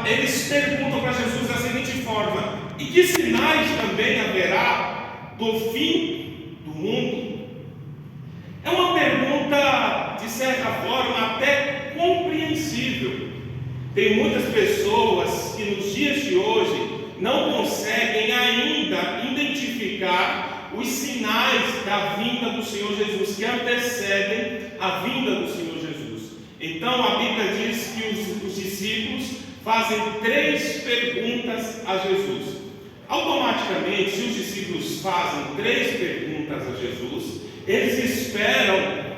eles perguntam para Jesus da seguinte forma: e que sinais também haverá do fim do mundo? É uma pergunta, de certa forma, até compreensível. Tem muitas pessoas que nos dias de hoje não conseguem ainda identificar os sinais da vinda do Senhor Jesus, que antecedem a vinda do Senhor Jesus. Então a Bíblia diz que os discípulos fazem 3 perguntas a Jesus. Automaticamente, se os discípulos fazem 3 perguntas a Jesus, eles esperam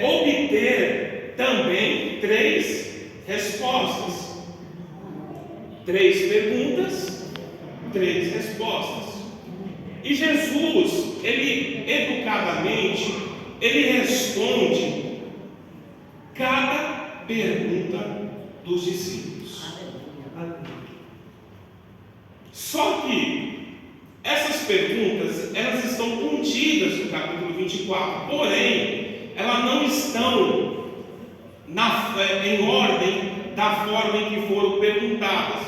obter também 3 respostas. 3 perguntas, 3 respostas. E Jesus, ele educadamente, ele responde cada pergunta dos discípulos. Só que essas perguntas, elas estão contidas no capítulo 24, porém, elas não estão em ordem da forma em que foram perguntadas.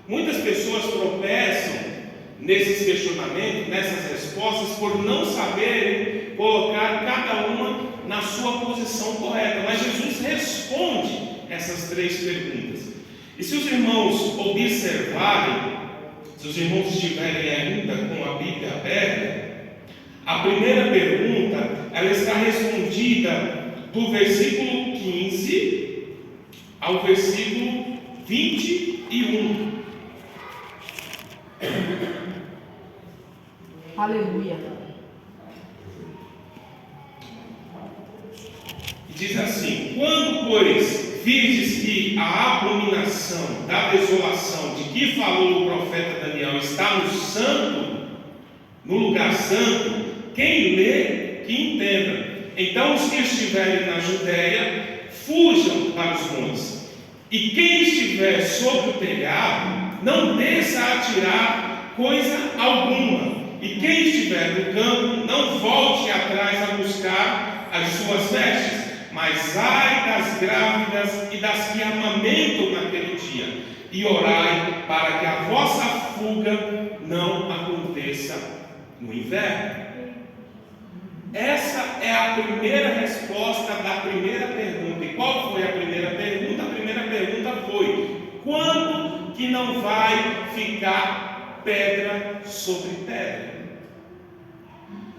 Muitas pessoas tropeçam nesses questionamentos, nessas respostas, por não saberem colocar cada uma na sua posição correta. Mas Jesus responde essas 3 perguntas. E se os irmãos observarem, se os irmãos estiverem ainda com a Bíblia aberta, a primeira pergunta, ela está respondida do versículo 15 ao versículo 21. Aleluia. E diz assim: quando, pois, virdes que a abominação da desolação de que falou o profeta Daniel está no lugar santo, quem lê, que entenda. Então os que estiverem na Judéia, fujam para os montes, e quem estiver sobre o telhado, não desça a atirar coisa alguma, e quem estiver no campo, não volte atrás a buscar as suas vestes. Mas ai das grávidas e das que amamentam naquele dia, e orai para que a vossa fuga não aconteça no inverno. Essa é a primeira resposta da primeira pergunta. E qual foi a primeira pergunta? A primeira pergunta foi: quando que não vai ficar pedra sobre pedra?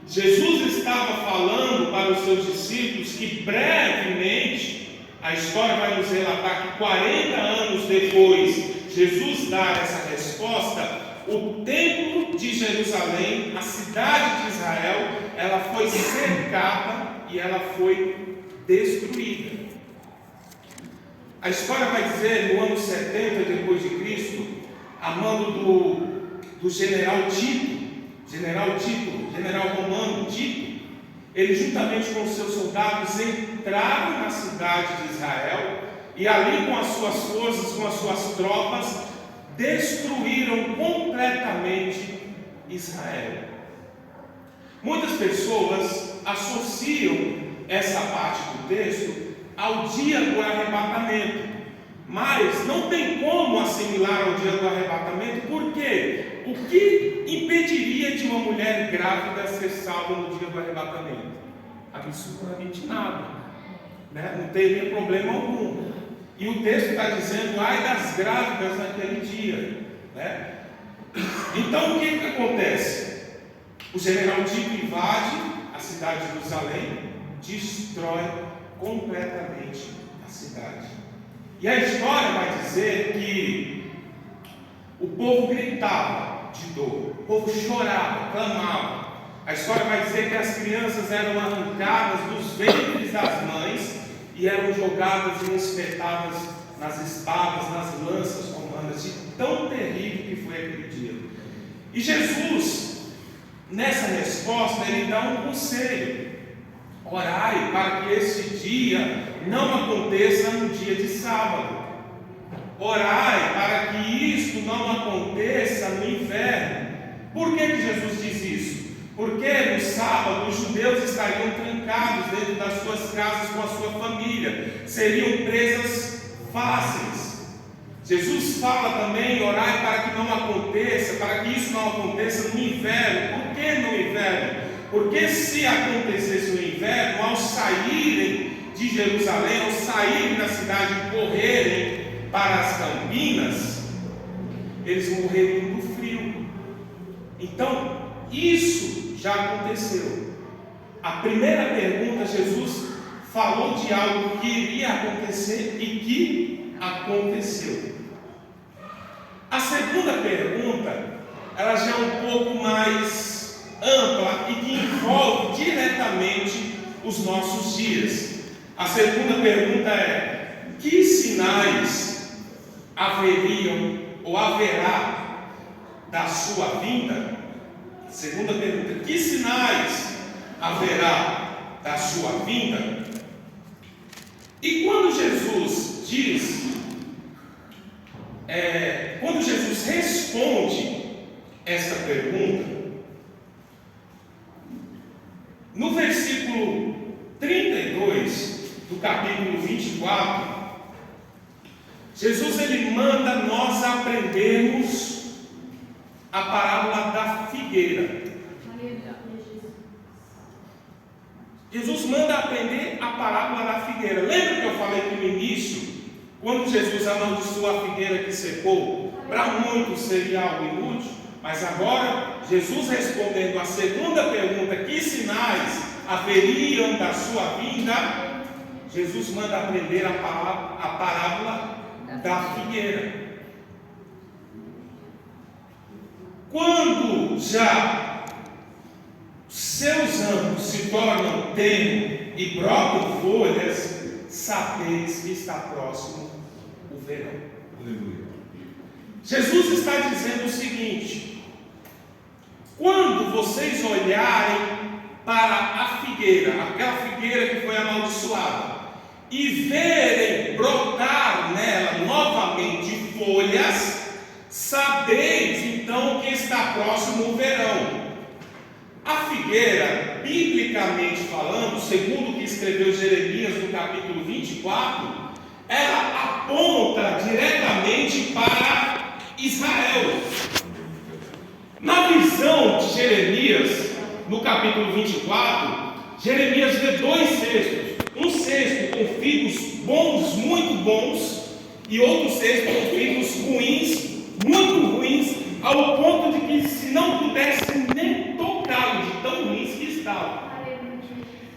Jesus estava falando para os seus discípulos que brevemente, a história vai nos relatar que 40 anos depois Jesus dar essa resposta, o templo de Jerusalém, a cidade de Israel, ela foi cercada e ela foi destruída. A história vai dizer, no ano 70 depois de Cristo, a mando do general romano Tito, ele juntamente com os seus soldados entraram na cidade de Israel e ali com as suas forças, com as suas tropas, destruíram completamente Israel. Muitas pessoas associam essa parte do texto ao dia do arrebatamento, mas não tem como assimilar ao dia do arrebatamento, porque o que impediria de uma mulher grávida ser salva no dia do arrebatamento? Absolutamente nada, né? Não teria problema algum. E o texto está dizendo: ai das grávidas naquele dia, né? Então o que acontece? O general Tito invade a cidade de Jerusalém, destrói completamente a cidade. E a história vai dizer que o povo gritava de dor, o povo chorava, clamava. A história vai dizer que as crianças eram arrancadas dos ventres das mães e eram jogadas e espetadas nas espadas, nas lanças romanas, de tão terrível que foi aquele dia. E Jesus, nessa resposta, ele dá um conselho: orai para que esse dia não aconteça no dia de sábado. Orai para que isto não aconteça no inverno. Por que Jesus diz isso? Porque no sábado os judeus estariam trancados dentro das suas casas com a sua família, seriam presas fáceis. Jesus fala também: orai para que não aconteça, para que isso não aconteça no inverno. Por que no inverno? Porque se acontecesse no inverno, ao saírem de Jerusalém, ao saírem da cidade e correrem para as campinas, eles morreriam do frio. Então, isso já aconteceu. A primeira pergunta, Jesus falou de algo que iria acontecer e que aconteceu. A segunda pergunta, ela já é um pouco mais ampla e que envolve diretamente os nossos dias. A segunda pergunta é: que sinais haveriam ou haverá da sua vinda? Segunda pergunta: que sinais haverá da sua vinda? E quando Jesus diz, quando Jesus responde esta pergunta, no versículo 32 do capítulo 24, Jesus ele manda nós aprendermos a parábola da figueira. Jesus manda aprender a parábola da figueira. Lembra que eu falei que no início, quando Jesus amaldiçoou a figueira que secou, para muitos seria algo inútil, mas agora Jesus respondendo a segunda pergunta: que sinais haveriam da sua vinda? Jesus manda aprender a parábola da figueira. Quando já seus ramos se tornam tenros e brotam folhas, sabeis que está próximo o verão. Aleluia. Jesus está dizendo o seguinte: quando vocês olharem para a figueira, aquela figueira que foi amaldiçoada, e verem brotar nela novamente folhas, sabeis então que está próximo o verão. A figueira, biblicamente falando, segundo o que escreveu Jeremias no capítulo 24, ela aponta diretamente para Israel. Na visão de Jeremias, no capítulo 24, Jeremias vê dois cestos. Um cesto com figos bons, muito bons, e outro cesto com figos ruins, muito ruins, ao ponto de que se não pudesse nem tocá-lo, de tão ruins que estavam.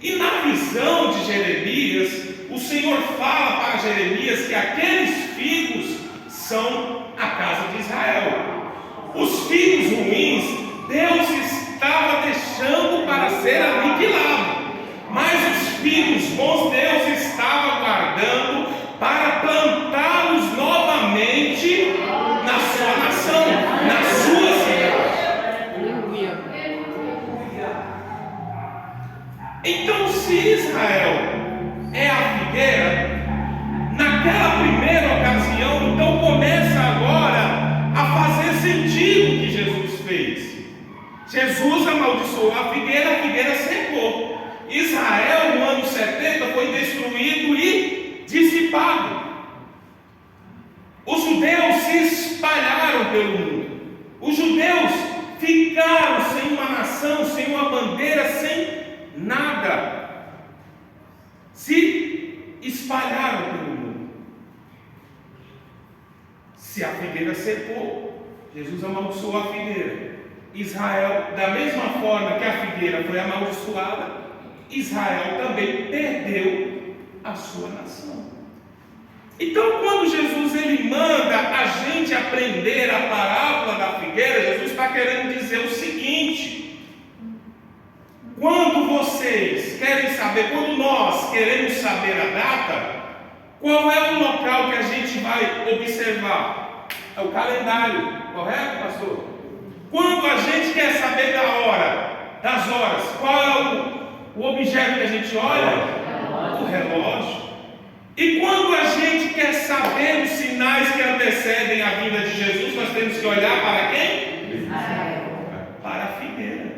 E na visão de Jeremias, o Senhor fala para Jeremias que aqueles figos são a casa de Israel. Os figos ruins, Deus estava deixando para ser aniquilado, mas os figos bons, Deus estava guardando para plantá-los novamente na sua nação, na sua cidade. Então, se Israel é a figueira, naquela primeira ocasião, então começa agora a fazer sentido o que Jesus fez. Jesus amaldiçoou a figueira secou. Israel, no ano 70, foi destruído e dissipado. Os judeus se espalharam pelo mundo. Os judeus ficaram sem uma nação, sem uma bandeira, sem nada. Se espalharam pelo mundo. Se a figueira secou, Jesus amaldiçoou a figueira. Israel, da mesma forma que a figueira foi amaldiçoada, Israel também perdeu a sua nação. Então, quando Jesus ele manda a gente aprender a parábola da figueira, Jesus está querendo dizer o seguinte: quando vocês querem saber, quando nós queremos saber a data, qual é o local que a gente vai observar? É o calendário, correto, pastor? Quando a gente quer saber da hora, das horas, qual é o objeto que a gente olha? O relógio. E quando a gente quer saber os sinais que antecedem a vinda de Jesus, nós temos que olhar para quem? Israel. Para a figueira.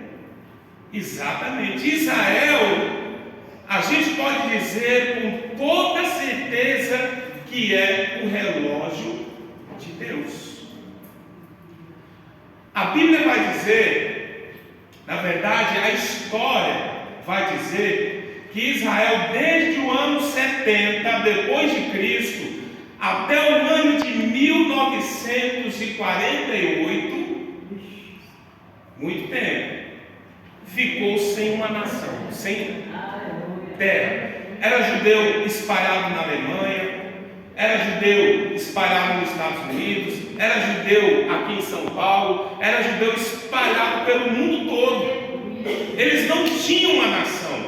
Exatamente. Israel, a gente pode dizer com toda certeza que é o relógio de Deus. A Bíblia vai dizer, na verdade, a história vai dizer que Israel, desde o ano 70 depois de Cristo até o ano de 1948, muito tempo, ficou sem uma nação, sem terra. Era judeu espalhado na Alemanha, era judeu espalhado nos Estados Unidos, era judeu aqui em São Paulo, era judeu espalhado pelo mundo todo. Eles não tinham uma nação.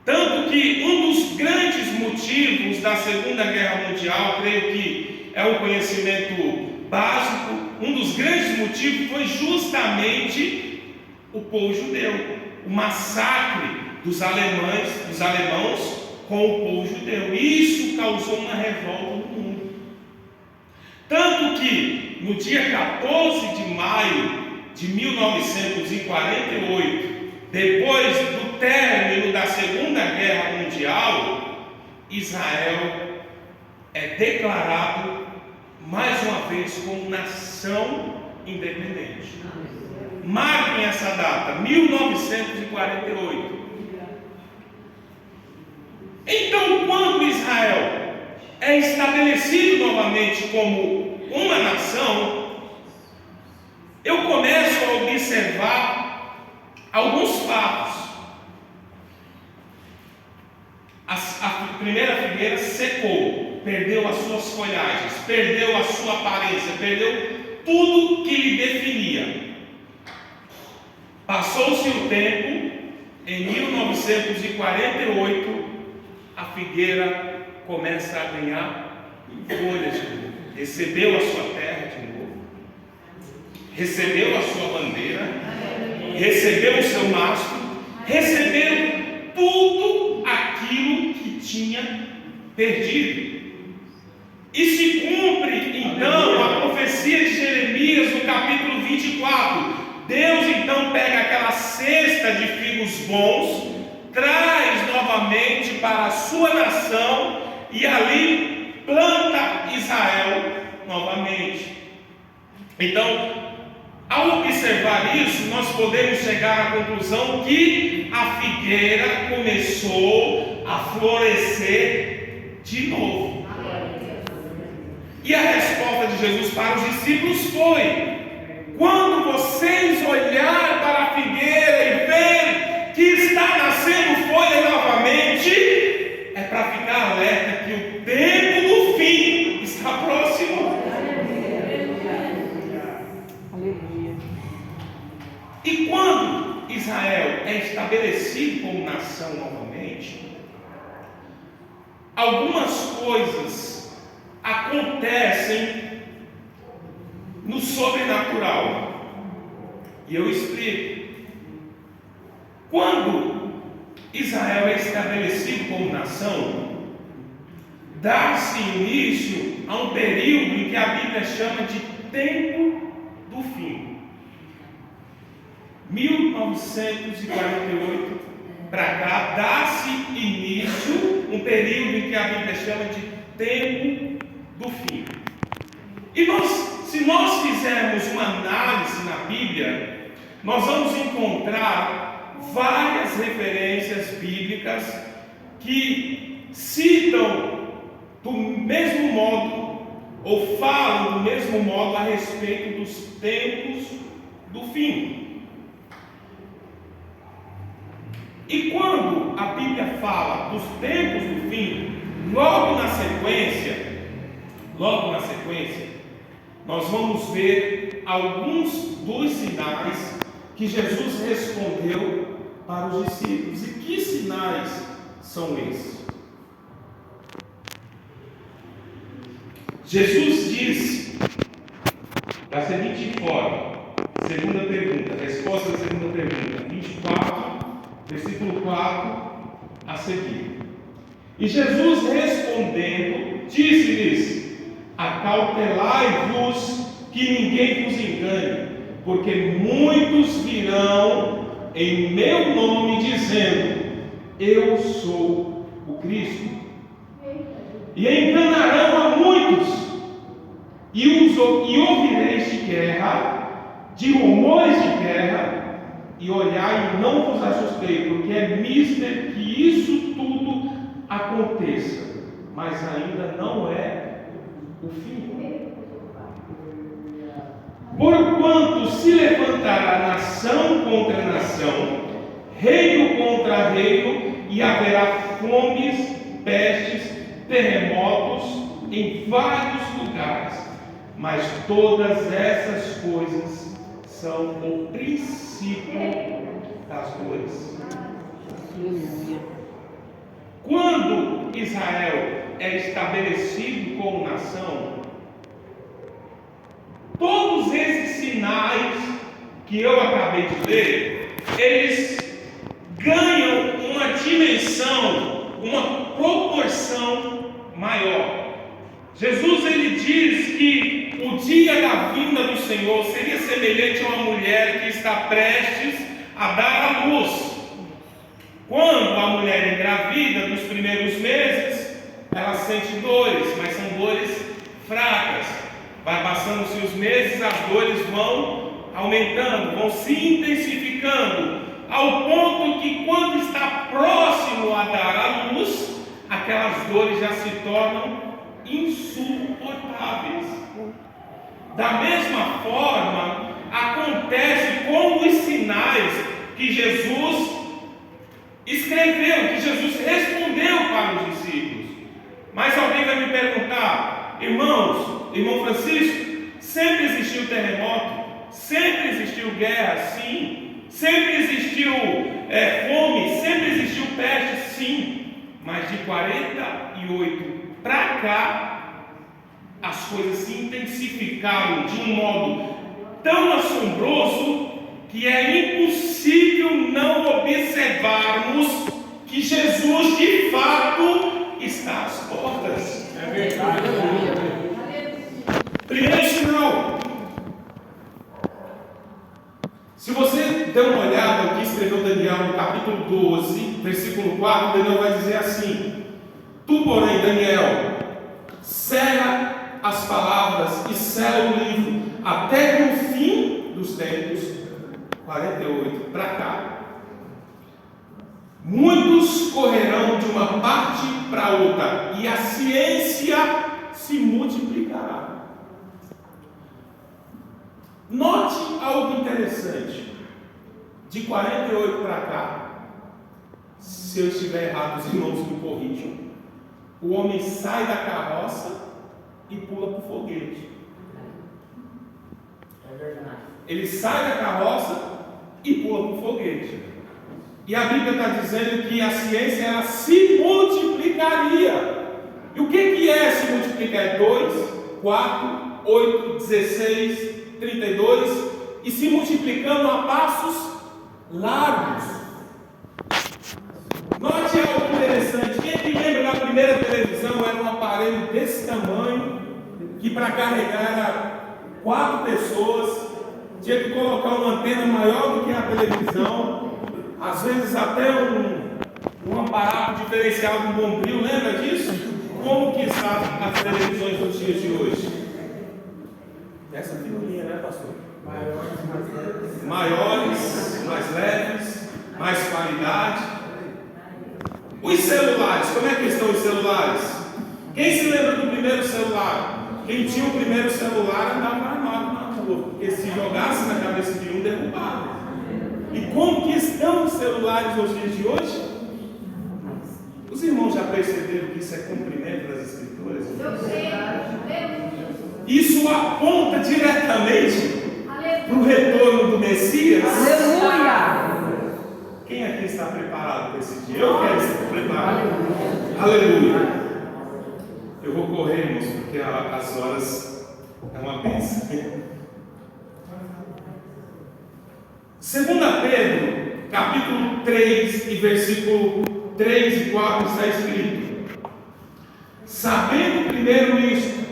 Tanto que um dos grandes motivos da Segunda Guerra Mundial, creio que é um conhecimento básico, um dos grandes motivos foi justamente o povo judeu, o massacre dos alemãos com o povo judeu. Isso causou uma revolta no mundo. Tanto que no dia 14 de maio de 1948, depois do término da Segunda Guerra Mundial, Israel é declarado mais uma vez como nação independente. Marquem essa data, 1948. Então, quando Israel é estabelecido novamente como uma nação, eu começo a observar alguns fatos. A primeira figueira secou, perdeu as suas folhagens, perdeu a sua aparência, perdeu tudo que lhe definia. Passou-se o tempo, em 1948, a figueira começa a ganhar folhas de novo, recebeu a sua terra de novo, recebeu a sua bandeira, recebeu o seu mastro, recebeu tudo aquilo que tinha perdido. E se cumpre então a profecia de Jeremias no capítulo 24. Deus então pega aquela cesta de figos bons, traz novamente para a sua nação e ali planta Israel novamente. Então, ao observar isso, nós podemos chegar à conclusão que a figueira começou a florescer de novo. E a resposta de Jesus para os discípulos foi: quando vocês olharem para a figueira e verem que está nascendo folha novamente, é para ficar alerta que o tempo do fim está próximo. Aleluia. E quando Israel é estabelecido como nação novamente, algumas coisas acontecem no sobrenatural. E eu explico. Quando Israel é estabelecido como nação, dá-se início a um período em que a Bíblia chama de tempo do fim. 1948 para cá, dá-se início um período em que a Bíblia chama de tempo do fim. E se nós fizermos uma análise na Bíblia, nós vamos encontrar várias referências bíblicas que citam do mesmo modo, ou falam do mesmo modo a respeito dos tempos do fim. E quando a Bíblia fala dos tempos do fim, logo na sequência, nós vamos ver alguns dos sinais que Jesus respondeu para os discípulos. E que sinais são esses? Jesus disse da seguinte forma, segunda pergunta, resposta da segunda pergunta, 24, versículo 4 a seguir. E Jesus respondendo, disse-lhes: acautelai-vos que ninguém vos engane, porque muitos virão em meu nome dizendo: eu sou o Cristo, e enganarão a muitos. ouvireis de guerra, de rumores de guerra, e olhai e não vos assustei, porque é mister que isso tudo aconteça, mas ainda não é o fim. Porquanto se levantará nação contra nação, reino contra reino, e haverá fomes, pestes, terremotos em vários lugares, mas todas essas coisas são o princípio das dores. Quando Israel é estabelecido como nação, todos esses sinais que eu acabei de ler, eles ganham uma dimensão, uma proporção maior. Jesus ele diz que o dia da vinda do Senhor seria semelhante a uma mulher que está prestes a dar à luz. Quando a mulher engravida, nos primeiros meses, ela sente dores, mas são dores fracas. Vai passando-se os meses, as dores vão aumentando, vão se intensificando, ao ponto que quando está próximo a dar à luz, aquelas dores já se tornam insuportáveis. Da mesma forma, acontece com os sinais que Jesus escreveu, que Jesus respondeu para os discípulos. Mas alguém vai me perguntar: irmão Francisco, sempre existiu terremoto? Sempre existiu guerra? Sim. Sempre existiu fome? Sempre existiu peste? Sim. Mas de 48 para cá, as coisas se intensificaram de um modo tão assombroso que é impossível não observarmos que Jesus de fato está às portas. É verdade. Primeiro sinal. Se você der uma olhada no que escreveu Daniel no capítulo 12, versículo 4, Daniel vai dizer assim: tu, porém, Daniel, sela as palavras e sela o livro, até que o fim dos tempos, 48 para cá, muitos correrão de uma parte para outra, e a ciência se multiplicará. Note algo interessante. De 48 para cá, se eu estiver errado, os irmãos me corrijam, o homem sai da carroça e pula para o foguete. É verdade. Ele sai da carroça e pula para o foguete. E a Bíblia está dizendo que a ciência ela se multiplicaria. E o que é se multiplicar? 2, 4, 8, 16, 32, e se multiplicando a passos largos. Note algo interessante. Quem que lembra da primeira televisão? Era um aparelho desse tamanho, que para carregar era 4 pessoas, tinha que colocar uma antena maior do que a televisão, às vezes até um aparato diferencial do bombril. Lembra disso? Como que está as televisões nos dias de hoje? Essa figurinha, né, pastor? Maiores, mais leves, mais qualidade. Os celulares, como é que estão os celulares? Quem se lembra do primeiro celular? Quem tinha o primeiro celular andava armado na rua, porque se jogasse na cabeça de um, derrubava. E como que estão os celulares nos dias de hoje? Os irmãos já perceberam que isso é cumprimento das Escrituras? Isso aponta diretamente para o retorno do Messias. Aleluia! Quem aqui está preparado para esse dia? Eu quero estar preparado. Aleluia! Eu vou correr, irmãos, porque as horas é uma bênção. 2 Pedro, capítulo 3 e versículo 3 e 4 está escrito: sabendo primeiro isto,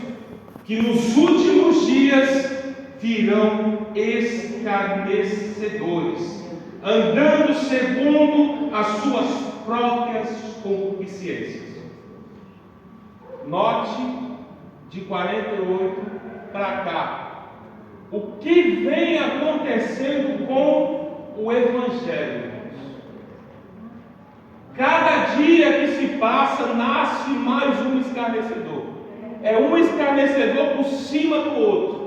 que nos últimos dias virão escarnecedores, andando segundo as suas próprias concupiscências. Note de 48 para cá, o que vem acontecendo com o Evangelho? Cada dia que se passa, nasce mais um escarnecedor. É um escarnecedor por cima do outro.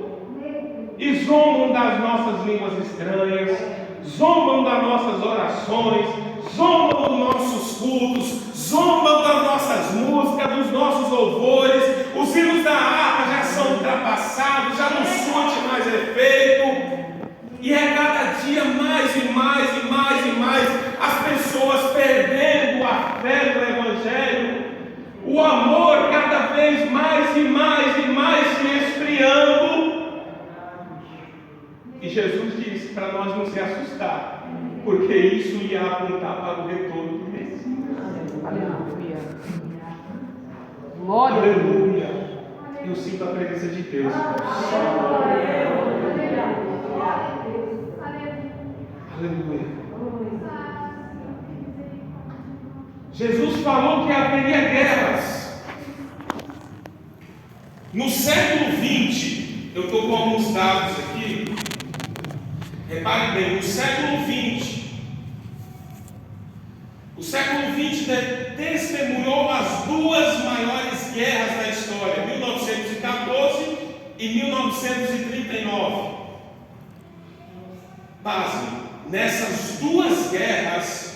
E zombam das nossas línguas estranhas, zombam das nossas orações, zombam dos nossos cultos, zombam das nossas músicas, dos nossos louvores. Os hinos da harpa já são ultrapassados, já não surte mais efeito. E é cada dia mais e mais e mais e mais as pessoas perdendo a fé do Evangelho, o amor cada vez mais e mais e mais se esfriando. E Jesus disse para nós não se assustar, porque isso ia apontar para o retorno do Messias. Aleluia. Glória. Aleluia. Eu sinto a presença de Deus. Aleluia. Jesus falou que haveria guerras. No século XX, eu estou com alguns dados aqui. Repare bem, no século XX, o século XX testemunhou as duas maiores guerras da história, 1914 e 1939. Pasme, nessas duas guerras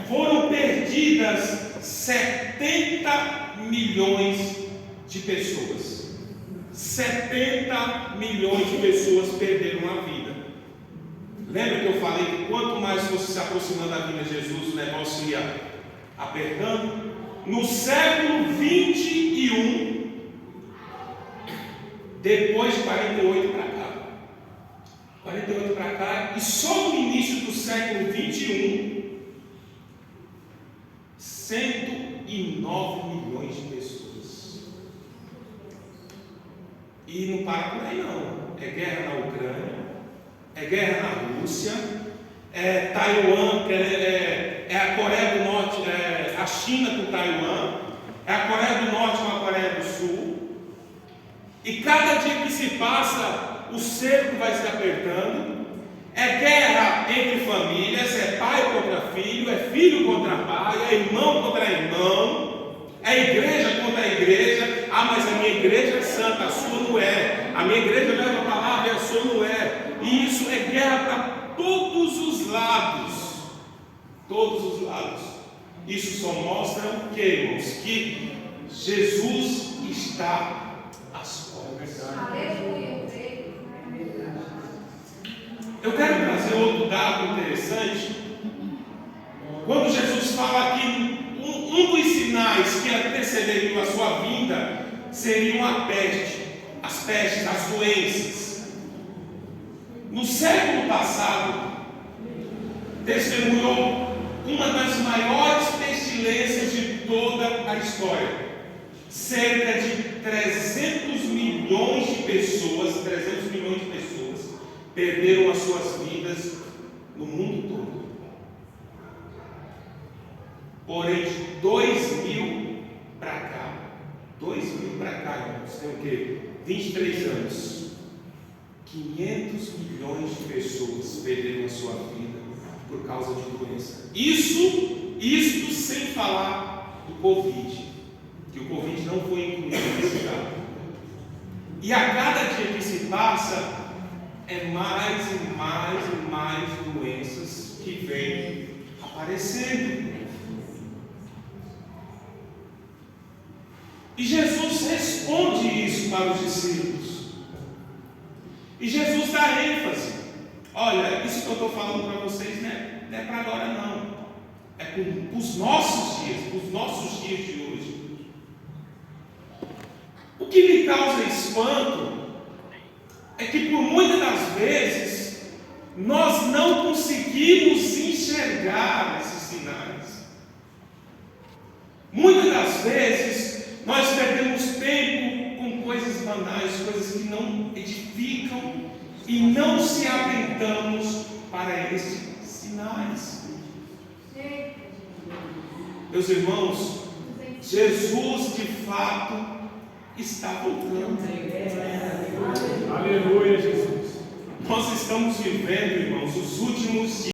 foram perdidas 70 milhões de pessoas. 70 milhões de pessoas perderam a vida. Lembra que eu falei que quanto mais fosse se aproximando da vinda de Jesus, o negócio ia apertando? No século 21, depois de 48 para cá, 48 para cá, e só no início do século 21, 109 milhões de pessoas. E não para por aí não. É guerra na Ucrânia, é guerra na Rússia, é Taiwan, é a Coreia do Norte, é a China com Taiwan, é a Coreia do Norte com a Coreia do Sul. E cada dia que se passa, o cerco vai se apertando. É guerra entre famílias, é pai contra filho, é filho contra pai, é irmão contra irmão, é igreja contra igreja. Ah, mas a minha igreja é santa, a sua não é. A minha igreja leva a palavra e a sua não é. E isso é guerra para todos os lados. Todos os lados. Isso só mostra o que, irmãos? Que Jesus está às portas. Aleluia. Eu quero trazer outro dado interessante. Quando Jesus fala que um dos sinais que antecederiam a sua vinda seriam a peste, as pestes, as doenças. No século passado, testemunhou uma das maiores pestilências de toda a história. Cerca de 300 milhões de pessoas perderam as suas vidas no mundo todo. Porém, de 2000 para cá, irmãos, tem o quê? 23 anos. 500 milhões de pessoas perderam a sua vida por causa de doença. Isto sem falar do Covid, que o Covid não foi incluído nesse dado. E a cada dia que se passa, é mais e mais e mais doenças que vêm aparecendo. E Jesus responde isso para os discípulos. E Jesus dá ênfase. Olha, isso que eu estou falando para vocês não é para agora não. É para os nossos dias de hoje. O que me causa espanto é que por muitas das vezes nós não conseguimos enxergar esses sinais. Muitas das vezes nós perdemos tempo com coisas banais, coisas que não edificam, e não se atentamos para esses sinais. Meus irmãos, Jesus de fato está voltando. Aleluia, Jesus. Nós estamos vivendo, irmãos, os últimos dias.